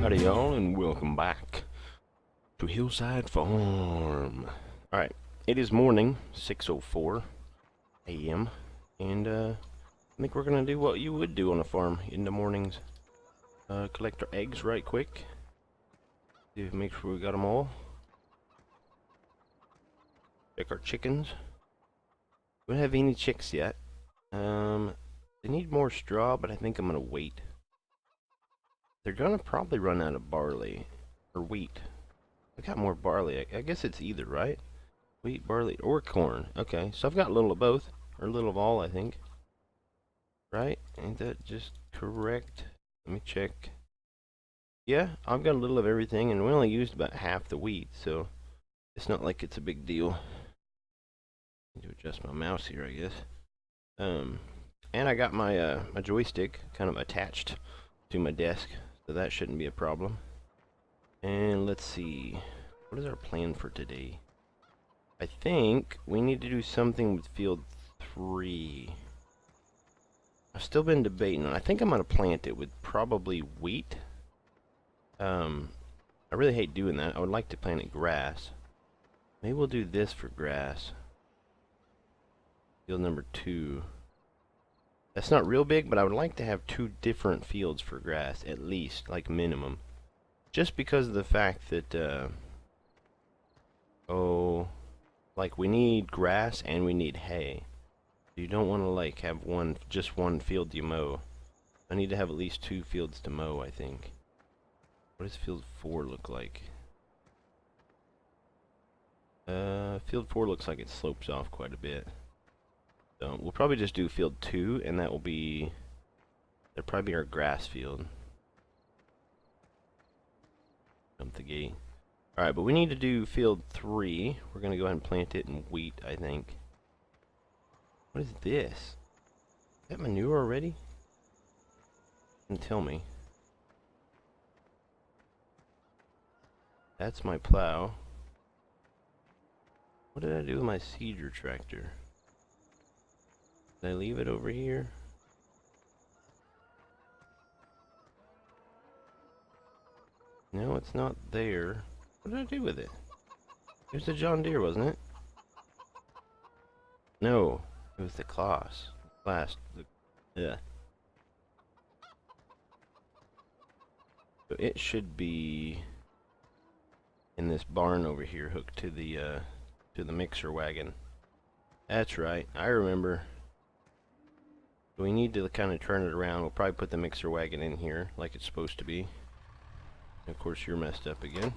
Howdy y'all, and welcome back to Hillside Farm. Alright, it is morning, 6:04 a.m. and I think we're gonna do what you would do on a farm in the mornings. Collect our eggs right quick. Make sure we got them all. Check our chickens. We don't have any chicks yet. They need more straw, but I think I'm gonna wait. They're gonna probably run out of barley or wheat. I got more barley. I guess it's either, right? Wheat, barley, or corn. Okay, so I've got a little of both, or a little of all, I think. Right? Ain't that just correct? Let me check. Yeah, I've got a little of everything, and we only used about half the wheat, so it's not like it's a big deal. Need to adjust my mouse here, I guess. And I got my my joystick kind of attached to my desk, so that shouldn't be a problem. And let's see, what is our plan for today? I think we need to do something with field 3. I've still been debating. I think I'm going to plant it with probably wheat. I really hate doing that. I would like to plant it grass. Maybe we'll do this for grass. Field number 2. That's not real big, but I would like to have 2 different fields for grass, at least, like minimum. Just because of the fact that, like we need grass and we need hay. You don't want to like have just one field you mow. I need to have at least 2 fields to mow, I think. What does field 4 look like? Field 4 looks like it slopes off quite a bit. So we'll probably just do field 2, and that'll probably be our grass field. Jump the gate. Alright, but we need to do field 3. We're going to go ahead and plant it in wheat, I think. What is this? Is that manure already? Don't tell me. That's my plow. What did I do with my seeder tractor? Did I leave it over here? No, it's not there. What did I do with it? It was the John Deere, wasn't it? No, it was the Claas. Yeah. So it should be in this barn over here, hooked to the mixer wagon. That's right, I remember. We need to kind of turn it around. We'll probably put the mixer wagon in here like it's supposed to be. And of course, you're messed up again.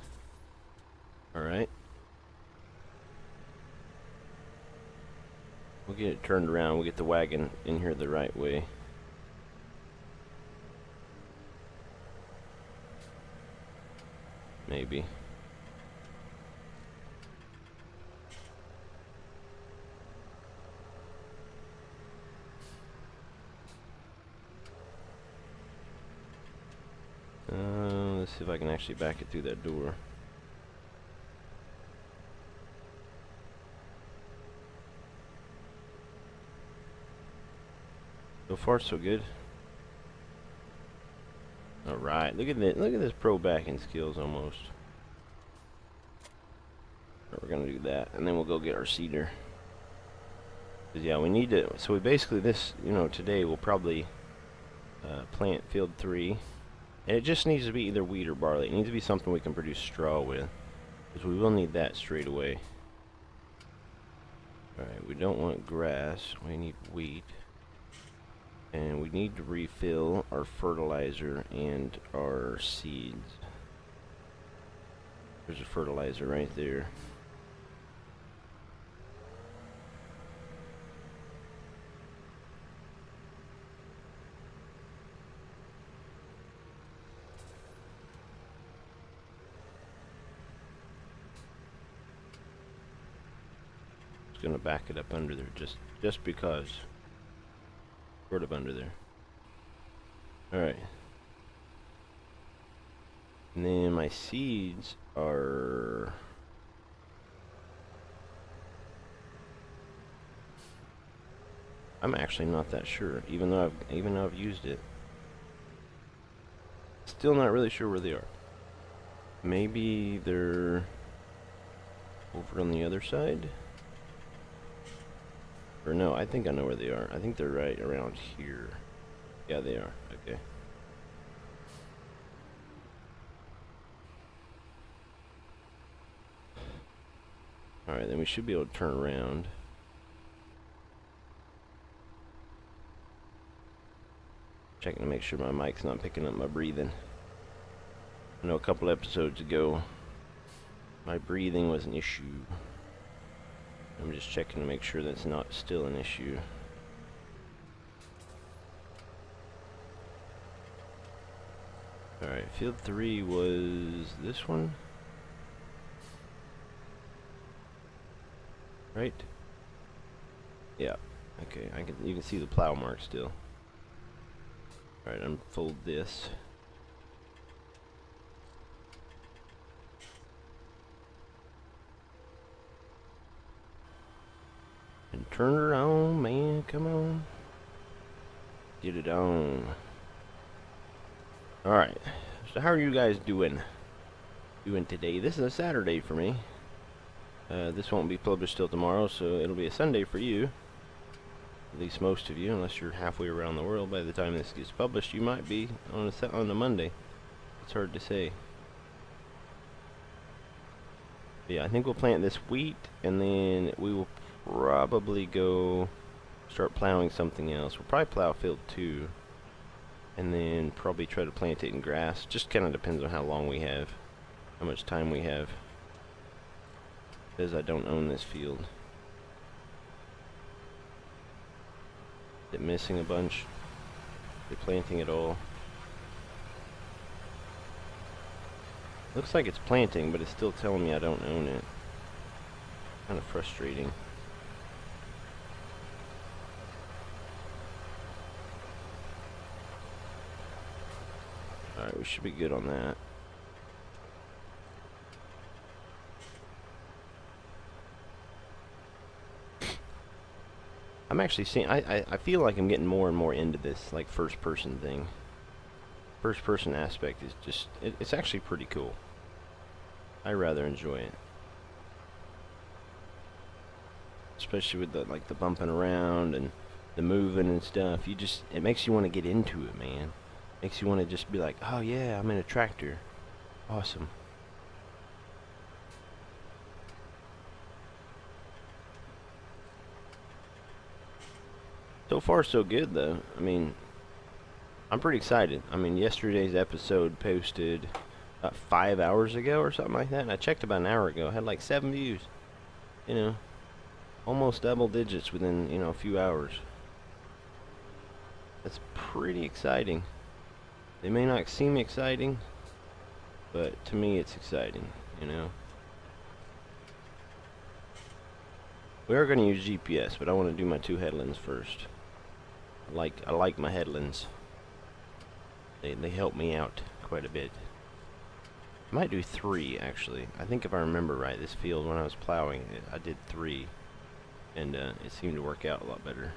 Alright. We'll get it turned around. We'll get the wagon in here the right way. Maybe. Let's see if I can actually back it through that door. So far, so good. All right, look at that! Look at this pro backing skills almost. We're gonna do that, and then we'll go get our seeder. 'Cause yeah, we need to. So we basically today we'll probably plant field 3. And it just needs to be either wheat or barley. It needs to be something we can produce straw with, because we will need that straight away. Alright, we don't want grass. We need wheat. And we need to refill our fertilizer and our seeds. There's a fertilizer right there. Gonna back it up under there just because. Sort of under there. Alright. And then my seeds are I'm actually not that sure, even though I've used it. Still not really sure where they are. Maybe they're over on the other side? Or no, I think I know where they are. I think they're right around here. Yeah, they are. Okay. Alright, then we should be able to turn around. Checking to make sure my mic's not picking up my breathing. I know a couple episodes ago, my breathing was an issue. I'm just checking to make sure that's not still an issue. Alright, field 3 was this one? Right? Yeah. Okay, you can see the plow mark still. Alright, unfold this. And turn her on, man, come on. Get it on. Alright, so how are you guys doing today? This is a Saturday for me. This won't be published till tomorrow, so it'll be a Sunday for you. At least most of you, unless you're halfway around the world. By the time this gets published, you might be on a Monday. It's hard to say. But yeah, I think we'll plant this wheat, and then we will probably go start plowing something else. We'll probably plow field 2, and then probably try to plant it in grass. Just kind of depends on how long we have, how much time we have. Because I don't own this field. Is it missing a bunch? Is it planting at all? Looks like it's planting, but it's still telling me I don't own it. Kind of frustrating. Alright, we should be good on that. I'm actually seeing, I feel like I'm getting more and more into this, like, first person thing. First person aspect is just, it's actually pretty cool. I rather enjoy it. Especially with the, like, the bumping around and the moving and stuff. It makes you want to get into it, man. Makes you want to just be like, oh yeah, I'm in a tractor. Awesome. So far, so good, though. I mean, I'm pretty excited. I mean, yesterday's episode posted about 5 hours ago or something like that, and I checked about an hour ago. I had like 7 views. You know, almost double digits within, a few hours. That's pretty exciting. They may not seem exciting, but to me it's exciting, We are going to use GPS, but I want to do my 2 headlands first. I like my headlands. They help me out quite a bit. I might do 3, actually. I think if I remember right, this field, when I was plowing, I did 3. And it seemed to work out a lot better.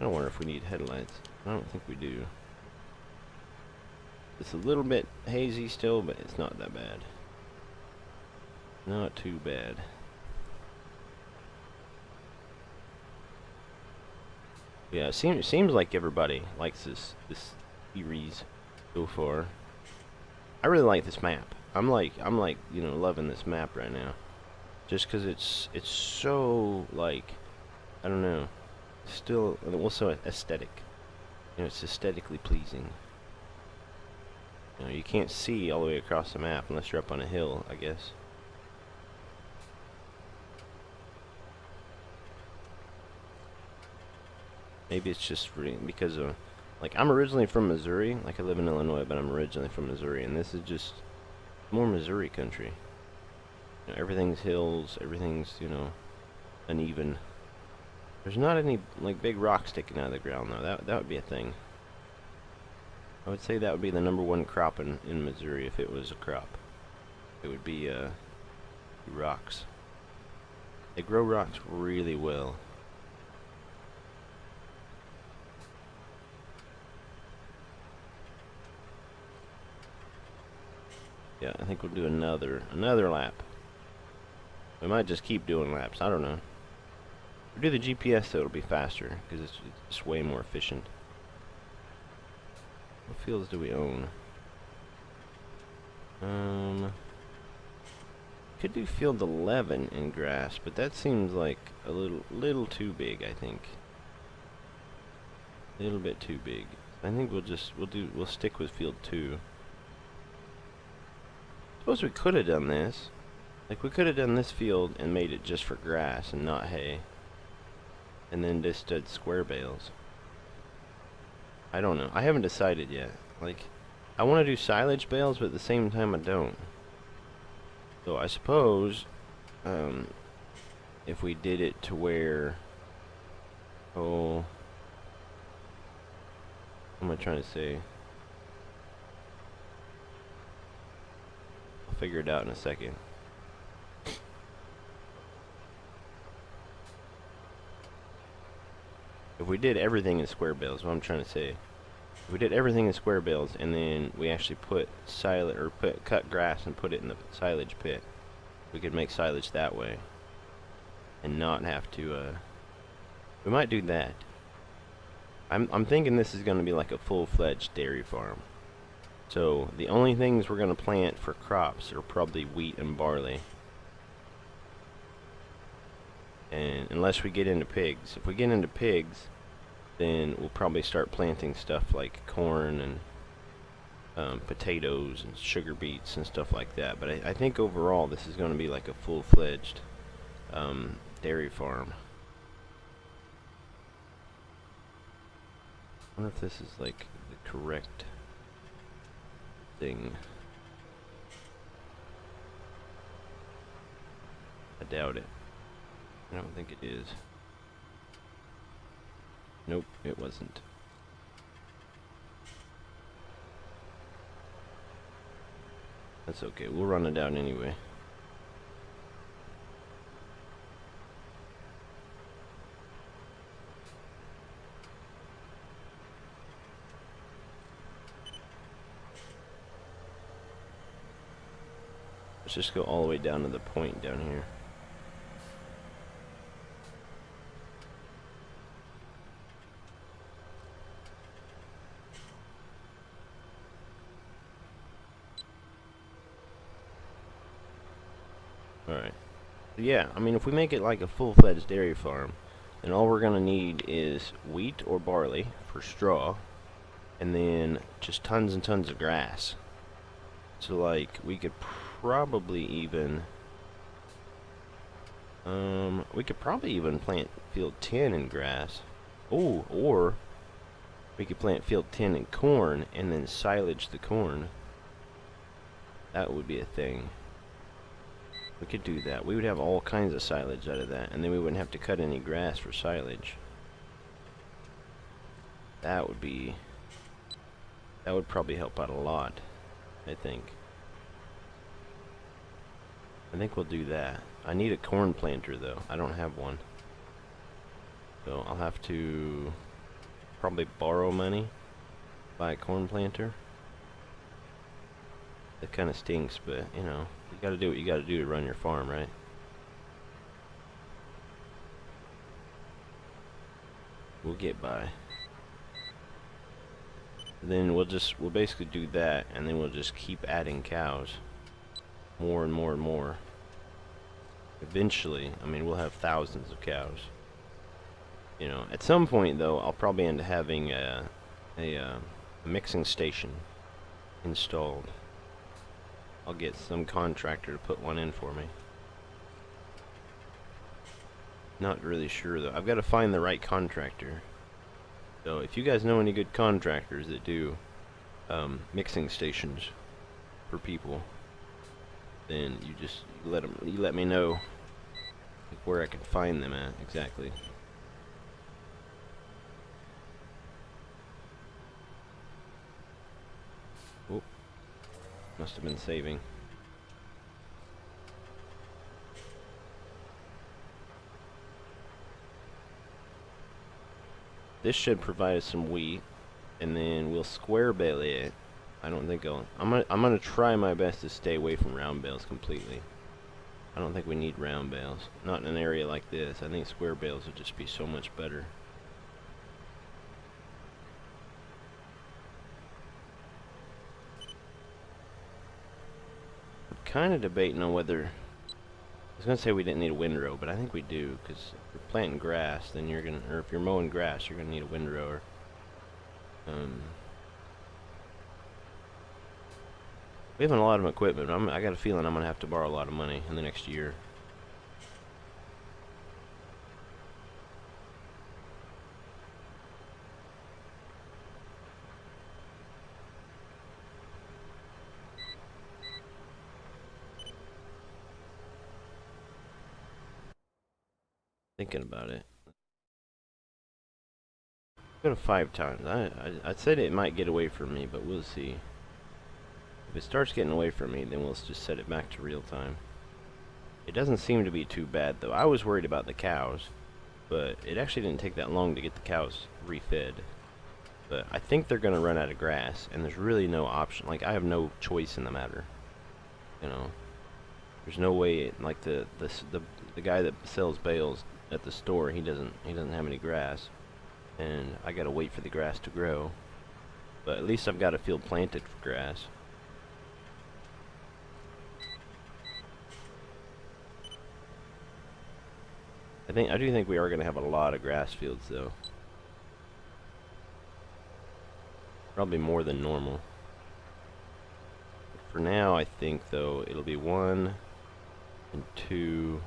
I wonder if we need headlights. I don't think we do. It's a little bit hazy still, but it's not that bad. Not too bad. Yeah, it seems like everybody likes this series so far. I really like this map. I'm like loving this map right now. Just because it's so, like, I don't know, still also aesthetic. It's aesthetically pleasing. You can't see all the way across the map unless you're up on a hill, I guess. Maybe it's just because of, like, I'm originally from Missouri. Like, I live in Illinois, but I'm originally from Missouri, and this is just more Missouri country. Everything's hills, everything's, uneven. There's not any, like, big rocks sticking out of the ground, though. That would be a thing. I would say that would be the #1 crop in Missouri if it was a crop. It would be rocks. They grow rocks really well. Yeah, I think we'll do another lap. We might just keep doing laps. I don't know. If we do the GPS, though, it'll be faster because it's just way more efficient. What fields do we own? Could do field 11 in grass, but that seems like a little too big, I think. A little bit too big. I think we'll stick with field 2. Suppose we could have done this. Like, we could have done this field and made it just for grass and not hay. And then just did square bales. I don't know. I haven't decided yet. Like, I want to do silage bales, but at the same time I don't. So I suppose, if we did it to where, what am I trying to say? I'll figure it out in a second. If we did everything in square bales, what I'm trying to say. If we did everything in square bales and then we actually put silage or cut grass and put it in the silage pit, we could make silage that way and not have to. We might do that. I'm thinking this is going to be like a full-fledged dairy farm. So the only things we're going to plant for crops are probably wheat and barley. And unless we get into pigs. If we get into pigs, then we'll probably start planting stuff like corn and potatoes and sugar beets and stuff like that. But I think overall this is going to be like a full-fledged dairy farm. I wonder if this is like the correct thing. I doubt it. I don't think it is. Nope, it wasn't. That's okay, we'll run it out anyway. Let's just go all the way down to the point down here. Alright. Yeah, I mean, if we make it like a full-fledged dairy farm, then all we're going to need is wheat or barley for straw, and then just tons and tons of grass. So, like, we could probably even... we could probably even plant field 10 in grass. Oh, or we could plant field 10 in corn, and then silage the corn. That would be a thing. We could do that. We would have all kinds of silage out of that, and then we wouldn't have to cut any grass for silage. That would probably help out a lot, I think. I think we'll do that. I need a corn planter, though. I don't have one. So I'll have to probably borrow money, buy a corn planter. That kind of stinks, but, you know, you gotta do what you gotta do to run your farm, right? We'll get by. Then we'll basically do that, and then we'll just keep adding cows. More and more and more. Eventually, I mean, we'll have thousands of cows. You know, at some point, though, I'll probably end up having a mixing station installed. I'll get some contractor to put one in for me. Not really sure, though. I've got to find the right contractor. So if you guys know any good contractors that do mixing stations for people, then you let me know where I can find them at exactly. Oh, must have been saving. This should provide us some wheat, and then we'll square bale it I don't think I'm gonna try my best to stay away from round bales completely. I don't think we need round bales. Not in an area like this. I think square bales would just be so much better. I'm kind of debating on whether... I was gonna say we didn't need a windrow, but I think we do, because if you're planting grass, then you're gonna... Or if you're mowing grass, you're gonna need a windrower. We have a lot of equipment, but I got a feeling I'm gonna have to borrow a lot of money in the next year. Thinking about it. Go to 5 times. I said it might get away from me, but we'll see. If it starts getting away from me, then we'll just set it back to real time. It doesn't seem to be too bad, though. I was worried about the cows, but it actually didn't take that long to get the cows refed. But I think they're going to run out of grass, and there's really no option. Like, I have no choice in the matter. You know, there's no way. Like the guy that sells bales at the store, he doesn't have any grass, and I got to wait for the grass to grow. But at least I've got a field planted for grass. I do think we are going to have a lot of grass fields, though. Probably more than normal. For now, I think, though, it'll be 1 and 2.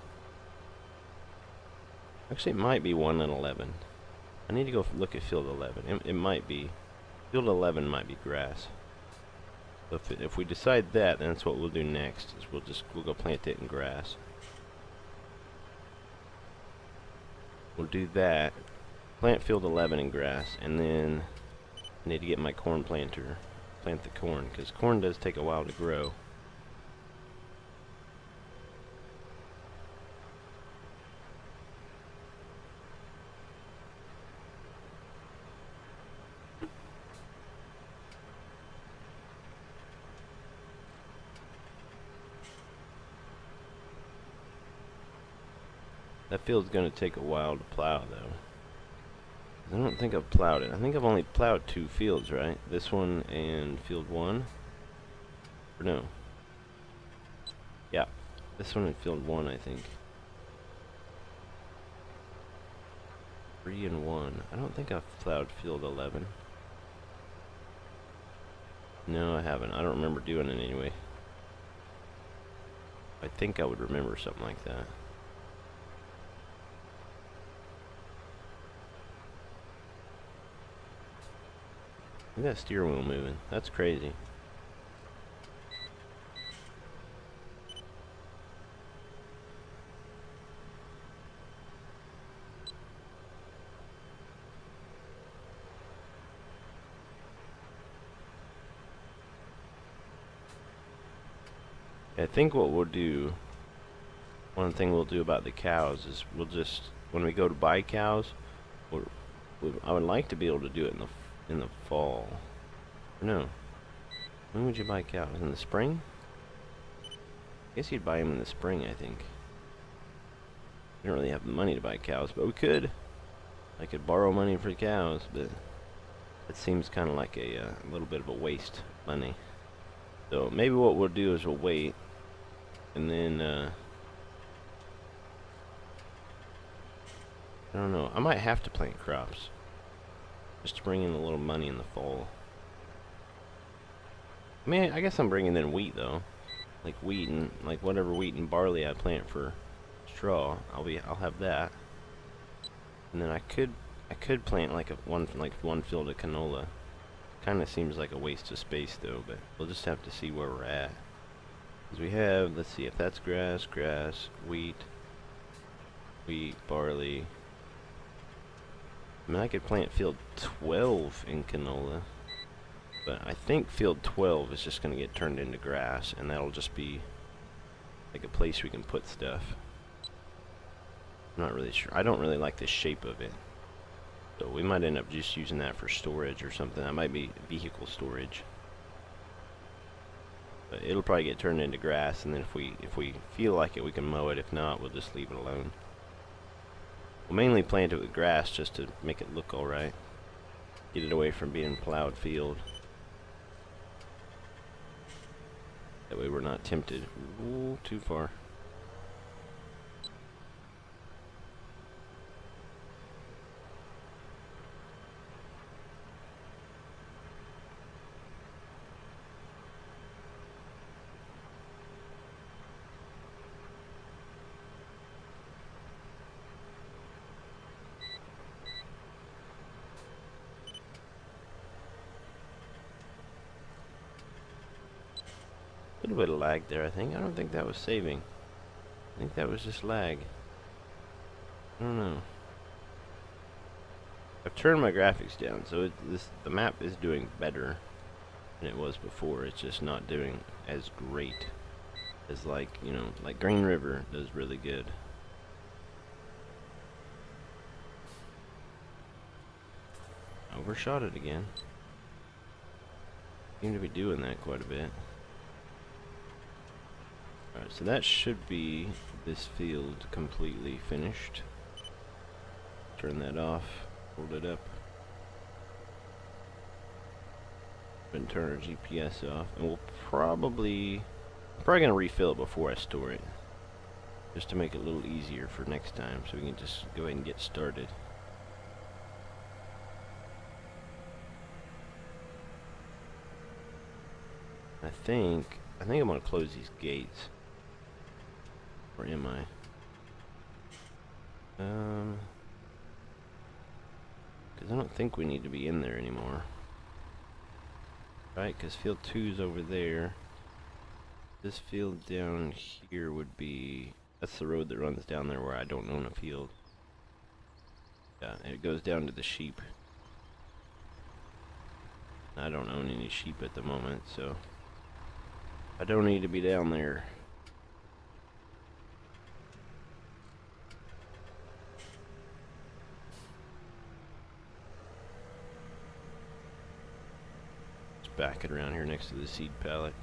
Actually, it might be 1 and 11. I need to go look at field 11. It might be. Field 11 might be grass. So if we decide that, then that's what we'll do next. Is we'll go plant it in grass. We'll do that. Plant field 11 in grass, and then I need to get my corn planter. Plant the corn, because corn does take a while to grow. That field's going to take a while to plow, though. I don't think I've plowed it. I think I've only plowed 2 fields, right? This one and field 1? Or no? Yeah. This one and field 1, I think. 3 and 1. I don't think I've plowed field 11. No, I haven't. I don't remember doing it anyway. I think I would remember something like that. Look at that steering wheel moving. That's crazy. I think what we'll do, one thing we'll do about the cows is we'll just, when we go to buy cows, I would like to be able to do it in the fall. No. When would you buy cows? In the spring? I guess you'd buy them in the spring, I think. We don't really have the money to buy cows, but we could. I could borrow money for cows, but it seems kind of like a little bit of a waste of money. So maybe what we'll do is we'll wait, and then I don't know. I might have to plant crops just to bring in a little money in the fall. I mean, I guess I'm bringing in wheat though, like wheat and like whatever wheat and barley I plant for straw. I'll have that, and then I could plant like one field of canola. Kind of seems like a waste of space though, but we'll just have to see where we're at. Because we have, let's see if that's grass, wheat, barley. I mean, I could plant field 12 in canola, but I think field 12 is just going to get turned into grass, and that'll just be like a place we can put stuff. I'm not really sure. I don't really like the shape of it. So we might end up just using that for storage or something. That might be vehicle storage. But it'll probably get turned into grass, and then if we feel like it, we can mow it. If not, we'll just leave it alone. We'll mainly plant it with grass just to make it look alright. Get it away from being plowed field. That way we're not tempted. Ooh, too far. A little bit of lag there, I think. I don't think that was saving. I think that was just lag. I don't know. I've turned my graphics down, so the map is doing better than it was before. It's just not doing as great as, like, you know, like Green River does really good. Overshot it again. Seem to be doing that quite a bit. Alright, so that should be this field completely finished. Turn that off, hold it up. And turn our GPS off. And we'll probably gonna refill it before I store it. Just to make it a little easier for next time, so we can just go ahead and get started. I think I'm gonna close these gates. Or am I? Because I don't think we need to be in there anymore. Right, because field 2's over there. This field down here would be... That's the road that runs down there where I don't own a field. Yeah, it goes down to the sheep. I don't own any sheep at the moment, so... I don't need to be down there. Just back it around here next to the seed pallet.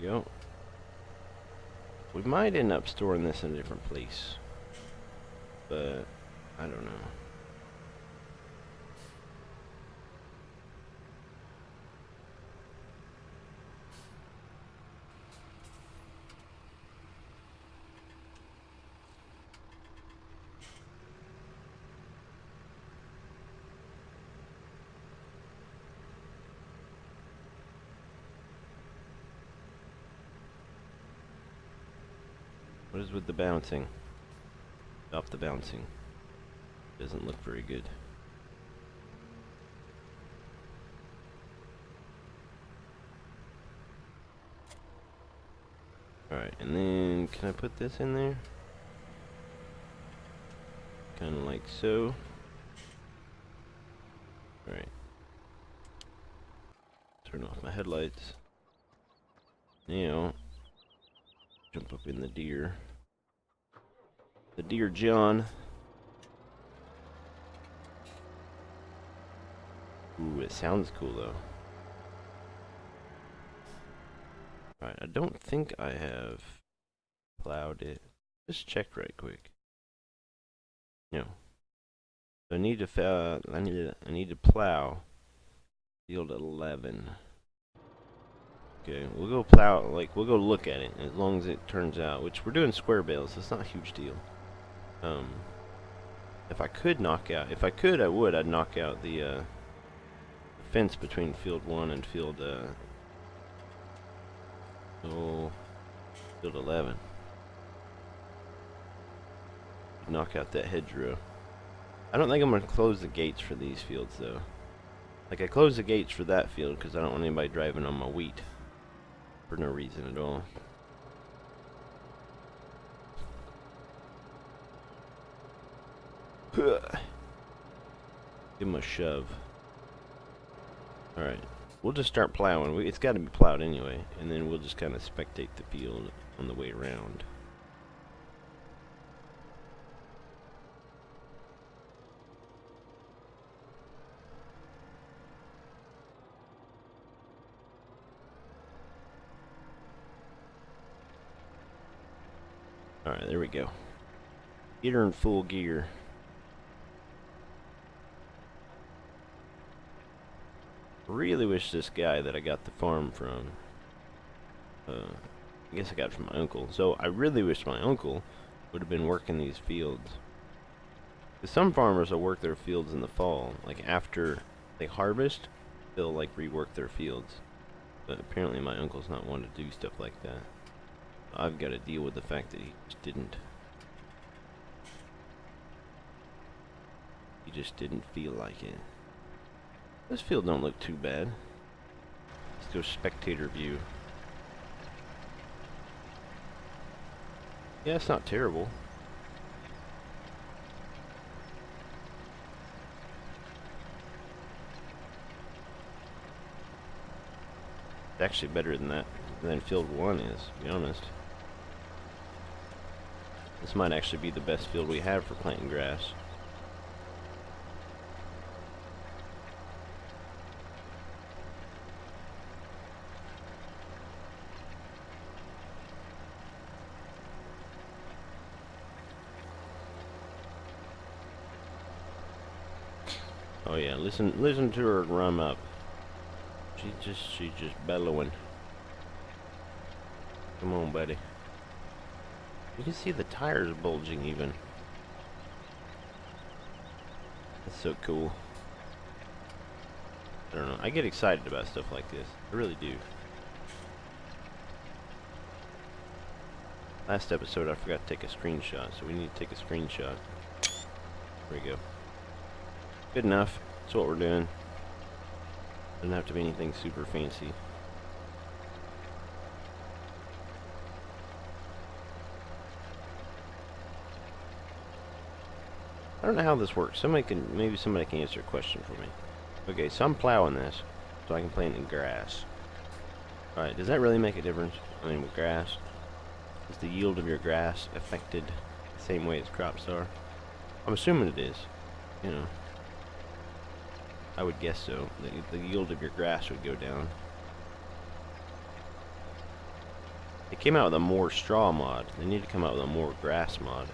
Go. We might end up storing this in a different place, but I don't know. What is with the bouncing? Stop the bouncing. Doesn't look very good. Alright, and then can I put this in there? Kinda like so. Alright. Turn off my headlights. Now jump up in the deer. The deer John. Ooh, it sounds cool though. Alright, I don't think I have plowed it. Just check right quick. No. So I need to I need to plow field 11. Okay, we'll go plow, like, we'll go look at it, as long as it turns out, which we're doing square bales, so it's not a huge deal. If I could I would, I'd knock out the fence between field 1 and field 11. Knock out that hedgerow. I don't think I'm going to close the gates for these fields, though. Like, I closed the gates for that field because I don't want anybody driving on my wheat. For no reason at all. Give him a shove. Alright, we'll just start plowing. It's got to be plowed anyway, and then we'll just kind of spectate the field on the way around. Alright, there we go. Get her in full gear. Really wish this guy that I got the farm from, I guess I got it from my uncle. So I really wish my uncle would have been working these fields. Because some farmers will work their fields in the fall. Like after they harvest, they'll like rework their fields. But apparently my uncle's not one to do stuff like that. I've got to deal with the fact that he just didn't. He just didn't feel like it. This field don't look too bad. Let's go spectator view. Yeah, it's not terrible. It's actually better than field 1 is, to be honest. This might actually be the best field we have for planting grass. Oh yeah, listen to her rum up. She's just bellowing. Come on, buddy. You can see the tires bulging even. That's so cool. I don't know. I get excited about stuff like this. I really do. Last episode I forgot to take a screenshot, so we need to take a screenshot. There we go. Good enough. That's what we're doing. Doesn't have to be anything super fancy. I don't know how this works. Maybe somebody can answer a question for me. Okay, so I'm plowing this so I can plant in grass. Alright, does that really make a difference? I mean, with grass? Is the yield of your grass affected the same way as crops are? I'm assuming it is. You know. I would guess so. The yield of your grass would go down. They came out with a more straw mod. They need to come out with a more grass mod.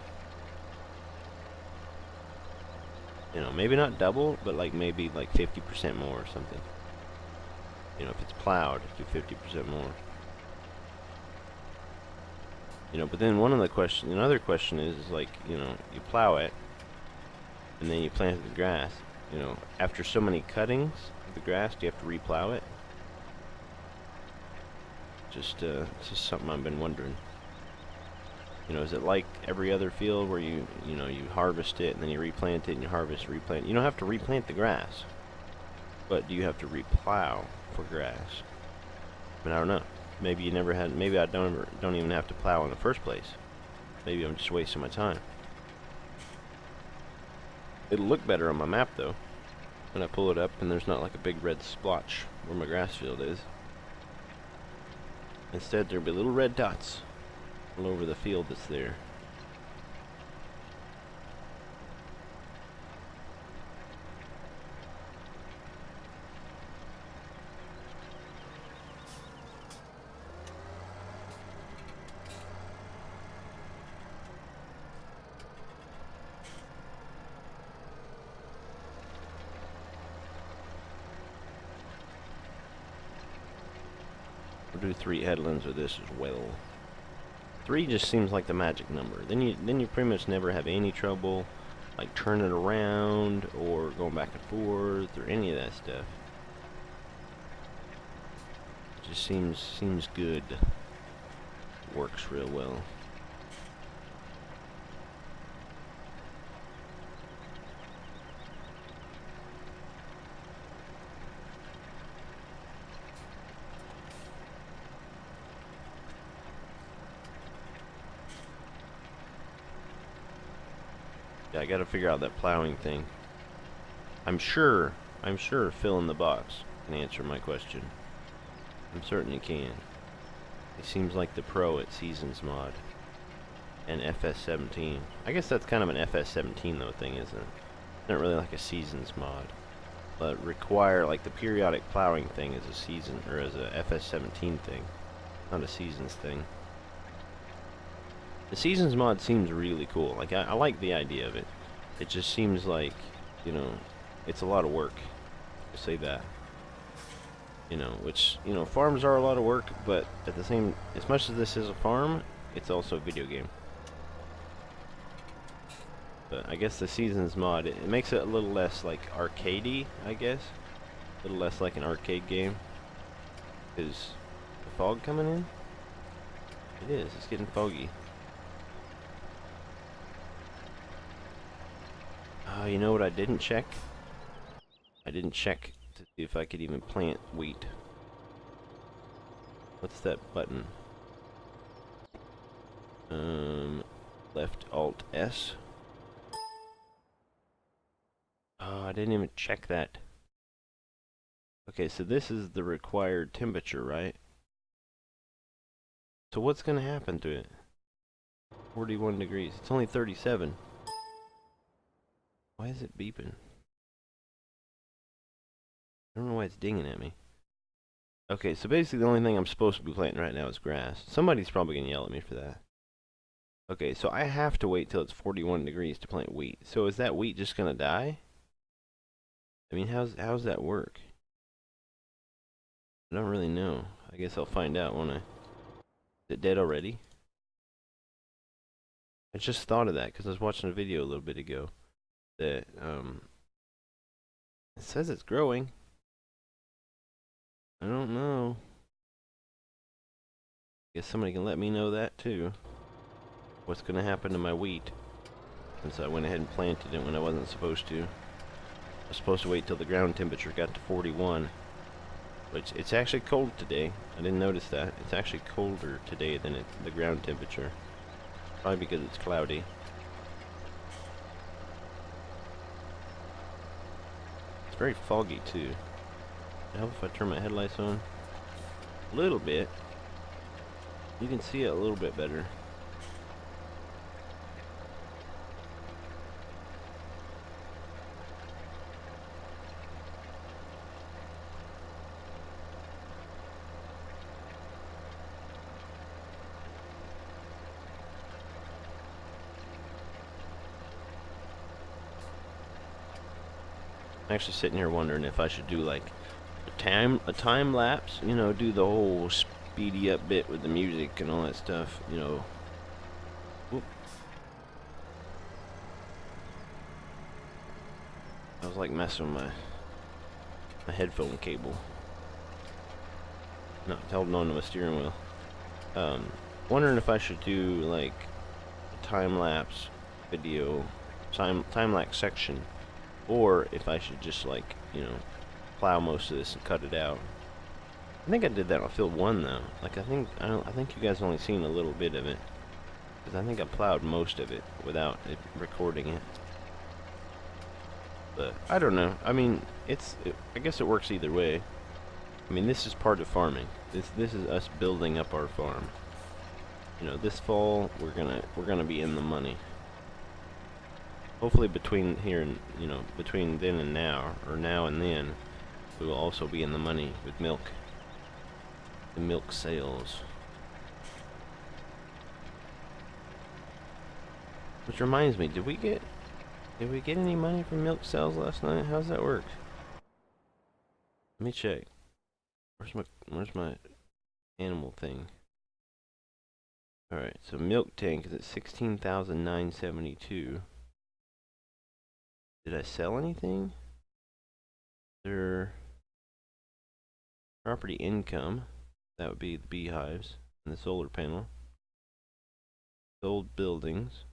You know, maybe not double, but like maybe like 50% more or something. You know, if it's plowed, do 50% more. You know, but then another question is like, you know, you plow it, and then you plant the grass. You know, after so many cuttings of the grass, do you have to replow it? It's just something I've been wondering. You know, is it like every other field where you harvest it and then you replant it and you harvest, replant? You don't have to replant the grass, but do you have to replow for grass? I mean, I don't know. Maybe you never had. Maybe I don't even have to plow in the first place. Maybe I'm just wasting my time. It'll look better on my map though when I pull it up and there's not like a big red splotch where my grass field is. Instead there'll be little red dots all over the field that's there. We'll do 3 headlands of this as well. 3 just seems like the magic number. Then you pretty much never have any trouble like turning around or going back and forth or any of that stuff. It just seems good. Works real well. Yeah, I gotta figure out that plowing thing. I'm sure fill in the box. can answer my question. I'm certain he can. He seems like the pro at Seasons mod. And FS17. I guess that's kind of an FS17 though thing, isn't it? Not really like a Seasons mod. But require, like the periodic plowing thing is a season, or as a FS17 thing. Not a Seasons thing. The Seasons mod seems really cool. Like, I like the idea of it. It just seems like, you know, it's a lot of work. To say that. You know, which, you know, farms are a lot of work, but at the same, as much as this is a farm, it's also a video game. But I guess the Seasons mod, it makes it a little less, like, arcadey, I guess. A little less like an arcade game. Is the fog coming in? It is. It's getting foggy. You know what I didn't check? I didn't check to see if I could even plant wheat. What's that button? Left Alt S. Oh, I didn't even check that. Okay, so this is the required temperature, right? So what's gonna happen to it? 41 degrees. It's only 37. Why is it beeping? I don't know why it's dinging at me. Okay, so basically the only thing I'm supposed to be planting right now is grass. Somebody's probably gonna yell at me for that. Okay, so I have to wait till it's 41 degrees to plant wheat. So is that wheat just gonna die? I mean, how's that work? I don't really know. I guess I'll find out, won't I? Is it dead already? I just thought of that because I was watching a video a little bit ago that it says it's growing. I don't know. Guess somebody can let me know that too. What's gonna happen to my wheat? Since I went ahead and planted it when I wasn't supposed to. I was supposed to wait till the ground temperature got to 41. Which, it's actually cold today. I didn't notice that. It's actually colder today than the ground temperature. Probably because it's cloudy. It's very foggy too. It helps if I turn my headlights on. A little bit. You can see it a little bit better. I'm actually sitting here wondering if I should do like a time lapse, you know, do the whole speedy up bit with the music and all that stuff, you know. Whoop. I was like messing with my headphone cable. Not holding on to my steering wheel. Wondering if I should do like a time lapse video, time lapse section. Or if I should just, like, you know, plow most of this and cut it out. I think I did that on field 1 though. Like I think you guys only seen a little bit of it, because I think I plowed most of it without recording it. But I don't know. I mean, I guess it works either way. I mean, this is part of farming. This is us building up our farm. You know, this fall we're gonna be in the money. Hopefully between here and, you know, between then and now, or now and then, we will also be in the money with milk. The milk sales. Which reminds me, did we get any money from milk sales last night? How's that work? Let me check. Where's my animal thing? Alright, so milk tank is at 16,972. Did I sell anything? There, property income, that would be the beehives and the solar panel. Sold buildings.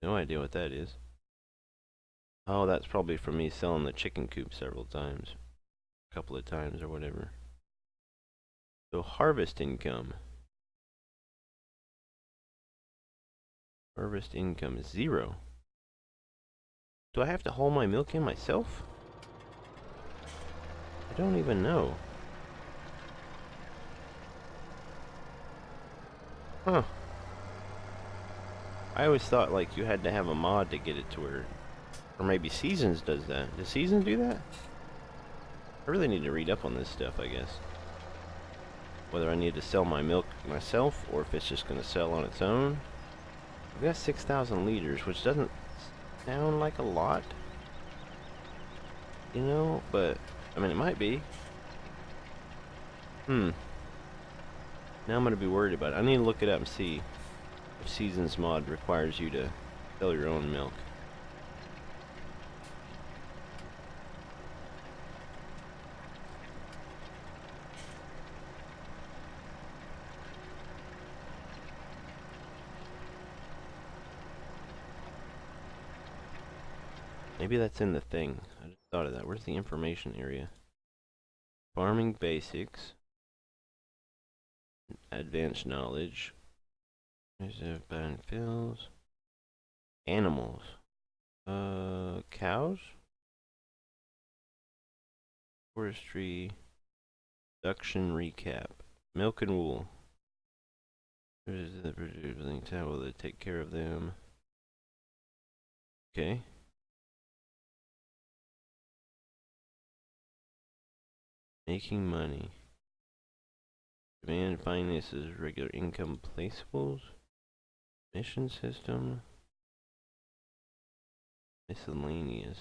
No idea what that is. Oh, that's probably from me selling the chicken coop several times. A couple of times or whatever. So harvest income. Harvest income is 0. Do I have to haul my milk in myself? I don't even know. Huh. I always thought like you had to have a mod to get it to where, or maybe Seasons does that. Does Seasons do that? I really need to read up on this stuff, I guess. Whether I need to sell my milk myself or if it's just going to sell on its own. I've got 6,000 liters, which doesn't sound like a lot. You know, but, I mean, it might be. Now I'm going to be worried about it. I need to look it up and see if Seasons mod requires you to sell your own milk. Maybe that's in the thing. I just thought of that. Where's the information area? Farming basics. Advanced knowledge. Fills. Animals. Cows? Forestry. Production recap. Milk and wool. There's the producing town. Will they take care of them? Okay. Making money. Demand finances, regular income placeables. Mission system. Miscellaneous.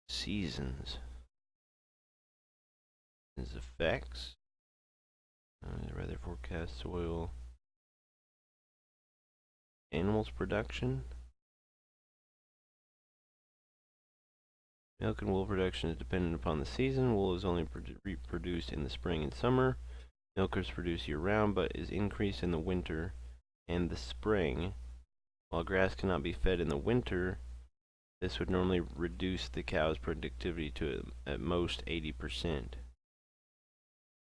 Seasons. Effects. Rather forecast soil. Animals production. Milk and wool production is dependent upon the season. Wool is only reproduced in the spring and summer. Milk is produced year-round, but is increased in the winter and the spring. While grass cannot be fed in the winter, this would normally reduce the cow's productivity to at most 80%.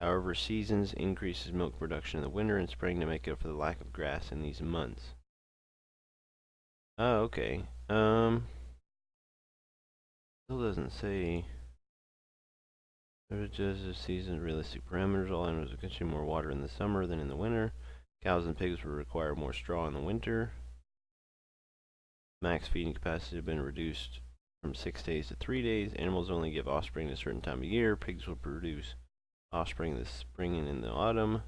However, seasons increases milk production in the winter and spring to make up for the lack of grass in these months. Oh, okay. Still doesn't say. There just a season realistic parameters. All animals will consume more water in the summer than in the winter. Cows and pigs will require more straw in the winter. Max feeding capacity has been reduced from 6 days to 3 days. Animals only give offspring at a certain time of year. Pigs will produce offspring this spring and in the autumn.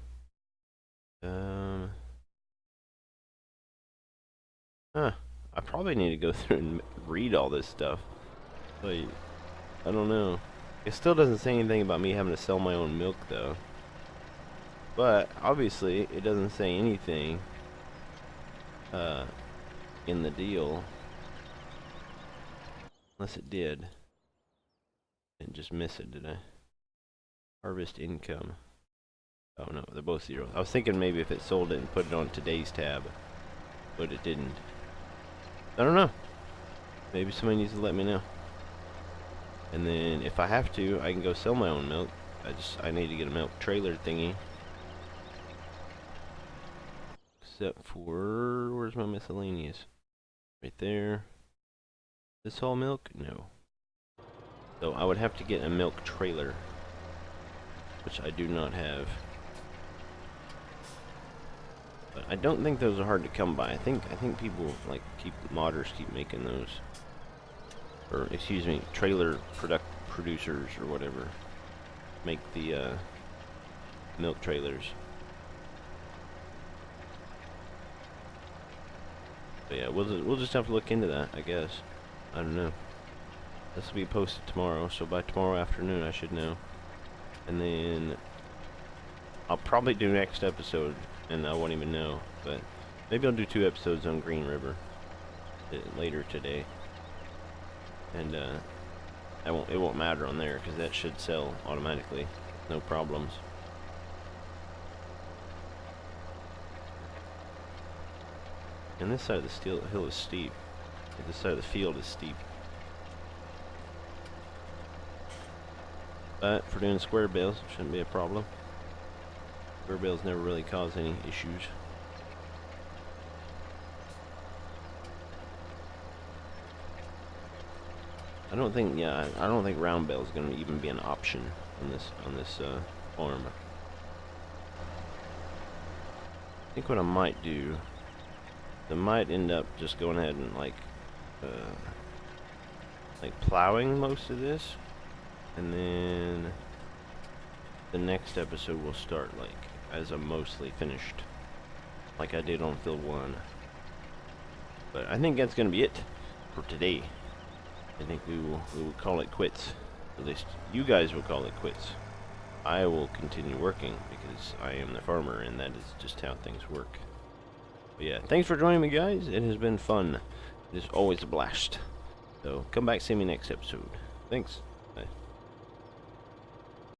I probably need to go through and read all this stuff. Like, I don't know. It still doesn't say anything about me having to sell my own milk, though. But, obviously, it doesn't say anything in the deal. Unless it did. I didn't just miss it, did I? Harvest income. Oh no, they're both zeros. I was thinking maybe if it sold it and put it on today's tab, but it didn't. I don't know. Maybe somebody needs to let me know. And then if I have to, I can go sell my own milk. I need to get a milk trailer thingy. Except for, where's my miscellaneous? Right there. This all milk? No. So I would have to get a milk trailer, which I do not have. But I don't think those are hard to come by. I think people like modders keep making those, or excuse me, trailer producers or whatever make the milk trailers. But yeah, we'll just have to look into that, I guess. I don't know. This will be posted tomorrow, so by tomorrow afternoon I should know. And then I'll probably do next episode, and I won't even know. But maybe I'll do 2 episodes on Green River later today. And it won't matter on there because that should sell automatically, no problems. And this side of the hill is steep. This side of the field is steep. But for doing square bales, it shouldn't be a problem. Square bales never really cause any issues. I don't think, yeah, I don't think round bale is going to even be an option on this farm. I think what I might do, I might end up just going ahead and like plowing most of this, and then the next episode will start like as a mostly finished, like I did on field 1. But I think that's going to be it for today. I think we will call it quits. At least you guys will call it quits. I will continue working because I am the farmer, and that is just how things work. But yeah, thanks for joining me, guys. It has been fun. It is always a blast. So come back, see me next episode. Thanks. Bye.